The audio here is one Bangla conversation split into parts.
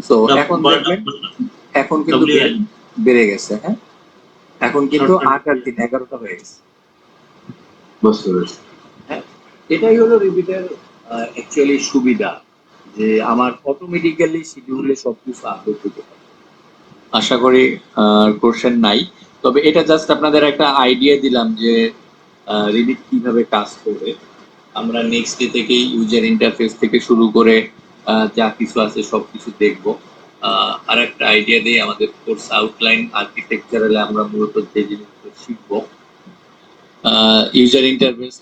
সো এখন দেখবেন এখন কিন্তু বেড়ে গেছে। হ্যাঁ, এখন কিন্তু 8 আর 3 11টা হয়ে গেছে। বুঝতে পেরেছি। হ্যাঁ, এটাই হলো রিপিটের অ্যাকচুয়ালি সুবিধা, যে আমার অটোমেটিক্যালি শিডিউলে সবকিছু আপলোড হতে পারে। আশা করি কোশ্চেন নাই, তবে এটা জাস্ট আপনাদের একটা আইডিয়া দিলাম যে রিবিট কিভাবে কাজ করে। আমরা নেক্সট ডে থেকেই ইউজার ইন্টারফেস থেকে শুরু করে যা কিছু আছে সবকিছু দেখব। আর একটা আইডিয়া দিয়ে আমাদের কোর্স আউটলাইন আর্কিটেকচারালে আমরা মূলত যে জিনিসগুলো শিখবো, ইউজার ইন্টারফেস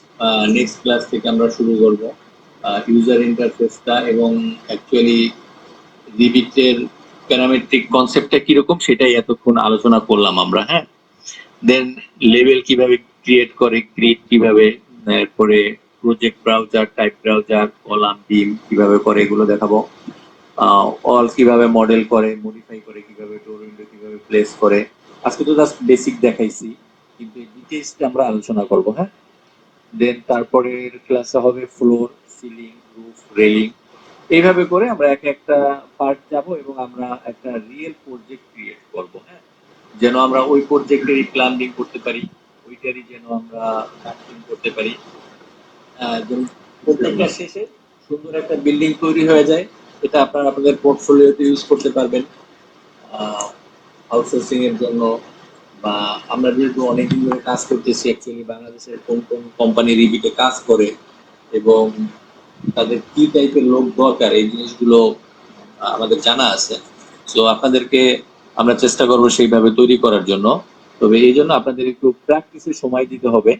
নেক্সট ক্লাস থেকে আমরা শুরু করব। ইউজার ইন্টারফেসটা এবং অ্যাকচুয়ালি রিবিটের প্যারামেট্রিক কনসেপ্টটা কিরকম সেটাই এতক্ষণ আলোচনা করলাম আমরা। হ্যাঁ, দেন লেভেল কিভাবে ক্রিয়েট করে, গ্রিড কিভাবে, এরপরে project browser, type browser, column, beam কিভাবে করে এগুলো দেখাবো। অল কিভাবে মডেল করে, মডিফাই করে কিভাবে, ডোর উইন্ডো কিভাবে প্লেস করে। আজকে তো জাস্ট বেসিক দেখাইছি, কিন্তু এই ডিটেইলসটা আমরা আলোচনা করব। হ্যাঁ, দেন তারপরের ক্লাসে হবে ফ্লোর, সিলিং, রুফ, রেলিং। এইভাবে করে আমরা একটা পার্ট যাব এবং আমরা একটা রিয়েল প্রজেক্ট ক্রিয়েট করব। হ্যাঁ, যেন আমরা ওই প্রজেক্টেরই প্ল্যানিং করতে পারি, ওইটারই যেন আমরা কাস্টিং করতে পারি, যেন প্রত্যেকটা শেষে সুন্দর একটা বিল্ডিং তৈরি হয়ে যায়। এটা আপনারা আপনাদের পোর্টফোলিওতে ইউজ করতে পারবেন আউটসোর্সিং এর জন্য। বা আমরা যেহেতু অনেকদিন ধরে কাজ করতেছি, অ্যাকচুয়ালি বাংলাদেশের কোন কোন কোম্পানি রিবিটে কাজ করে এবং তাদের কি টাইপের লোক দরকার, এই জিনিসগুলো আমাদের জানা আছে। সো আপনাদেরকে আমরা চেষ্টা করব সেইভাবে তৈরি করার জন্য। তবে এই জন্য আপনাদের একটু প্র্যাকটিসে সময় দিতে হবে।